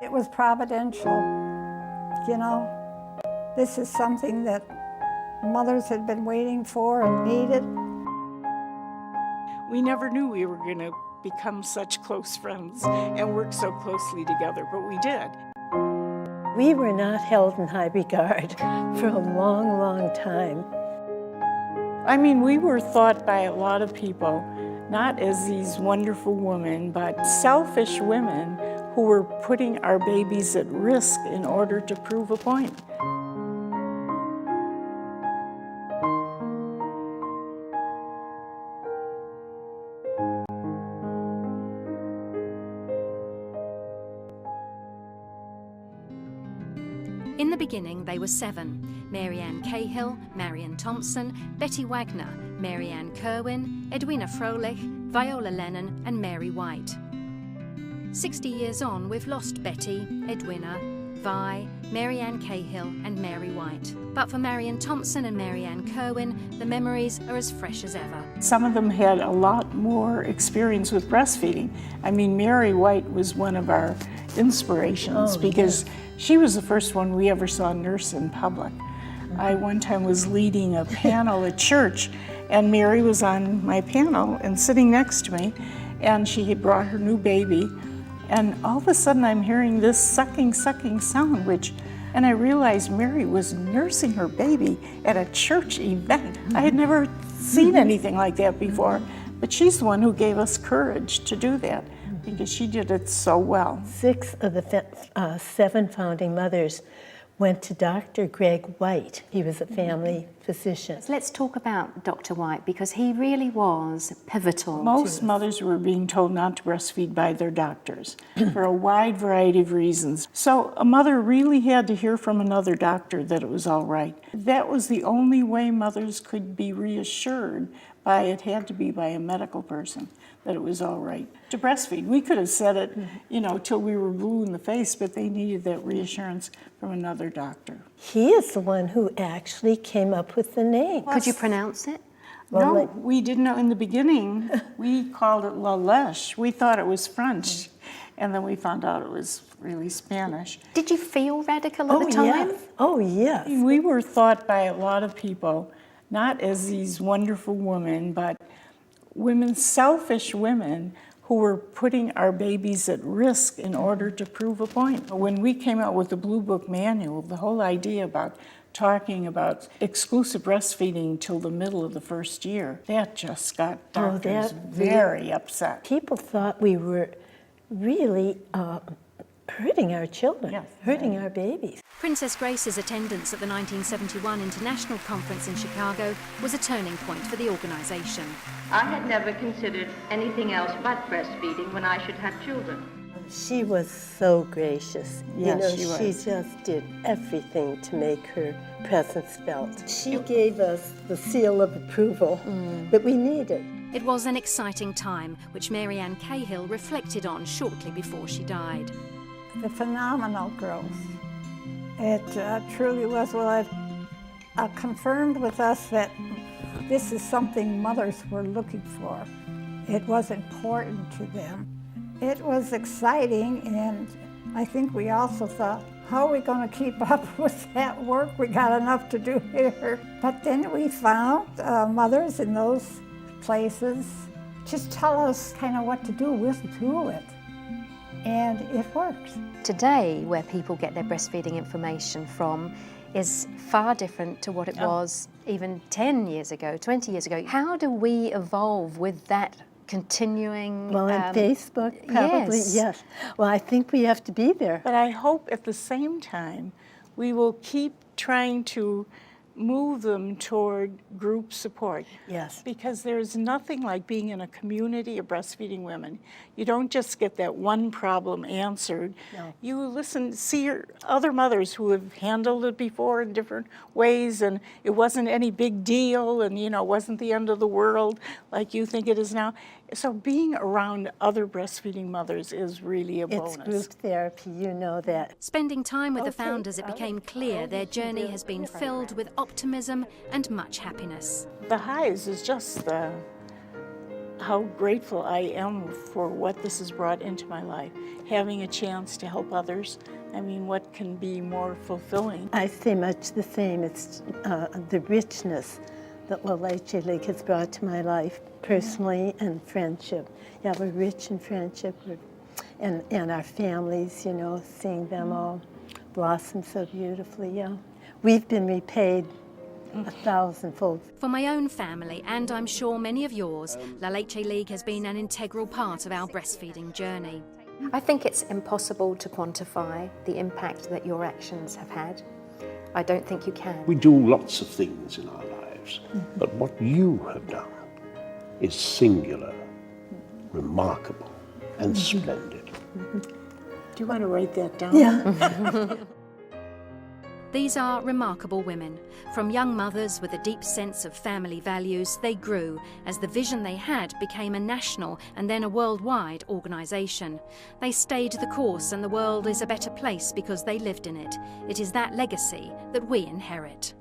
It was providential, you know. This is something that mothers had been waiting for and needed. We never knew we were going to become such close friends and work so closely together, but we did. We were not held in high regard for a long, long time. I mean, we were thought by a lot of people not as these wonderful women, but selfish women who were putting our babies at risk in order to prove a point. In the beginning, they were 7. Mary Ann Cahill, Marion Thompson, Betty Wagner, Mary Ann Kerwin, Edwina Froelich, Viola Lennon and Mary White. 60 years on, we've lost Betty, Edwina, Vi, Mary Ann Cahill and Mary White. But for Marion Thompson and Mary Ann Kerwin, the memories are as fresh as ever. Some of them had a lot more experience with breastfeeding. I mean, Mary White was one of our inspirations because she was the first one we ever saw nurse in public. I one time was leading a panel at church, and Mary was on my panel and sitting next to me, and she had brought her new baby, and all of a sudden I'm hearing this sucking sound, and I realized Mary was nursing her baby at a church event. I had never seen anything like that before, but she's the one who gave us courage to do that because she did it so well. 6 of the 7 founding mothers went to Dr. Greg White. He was a family physician. Let's talk about Dr. White because he really was pivotal. Most mothers were being told not to breastfeed by their doctors for a wide variety of reasons. So a mother really had to hear from another doctor that it was all right. That was the only way mothers could be reassured it had to be by a medical person that it was all right to breastfeed. We could have said it, till we were blue in the face, but they needed that reassurance from another doctor. He is the one who actually came up with the name. Could you pronounce it? No, we didn't know in the beginning. We called it La Leche. We thought it was French, and then we found out it was really Spanish. Did you feel radical at the time? Yes. Oh, yes. We were thought by a lot of people not as these wonderful women, but selfish women who were putting our babies at risk in order to prove a point. When we came out with the Blue Book Manual, the whole idea about talking about exclusive breastfeeding till the middle of the first year, that just got doctors very upset. People thought we were really hurting our children, hurting our babies. Princess Grace's attendance at the 1971 International Conference in Chicago was a turning point for the organization. I had never considered anything else but breastfeeding when I should have children. She was so gracious. She just did everything to make her presence felt. She gave us the seal of approval that we needed. It was an exciting time, which Mary Ann Cahill reflected on shortly before she died. The phenomenal growth. It truly was. Well, it confirmed with us that this is something mothers were looking for. It was important to them. It was exciting, and I think we also thought, how are we going to keep up with that work? We got enough to do here. But then we found mothers in those places just tell us kind of what to do with it. And it works. Today, where people get their breastfeeding information from is far different to what it was even 10 years ago, 20 years ago. How do we evolve with that continuing? Well, on Facebook, probably, yes. Well, I think we have to be there. But I hope at the same time we will keep trying to move them toward group support. Yes. Because there's nothing like being in a community of breastfeeding women. You don't just get that one problem answered. No. You see other mothers who have handled it before in different ways, and it wasn't any big deal, and it wasn't the end of the world like you think it is now. So being around other breastfeeding mothers is really a bonus. It's group therapy, you know that. Spending time with the founders, it became clear their journey has been filled with optimism and much happiness. The highs is just how grateful I am for what this has brought into my life. Having a chance to help others, I mean, what can be more fulfilling? I say much the same. It's the richness that La Leche League has brought to my life, personally and friendship. Yeah, we're rich in friendship, and our families, you know, seeing them all blossom so beautifully, yeah. We've been repaid 1,000-fold. For my own family, and I'm sure many of yours, La Leche League has been an integral part of our breastfeeding journey. I think it's impossible to quantify the impact that your actions have had. I don't think you can. We do lots of things in our lives, but what you have done is singular, remarkable, and splendid. Do you want to write that down? Yeah. These are remarkable women. From young mothers with a deep sense of family values, they grew as the vision they had became a national and then a worldwide organisation. They stayed the course, and the world is a better place because they lived in it. It is that legacy that we inherit.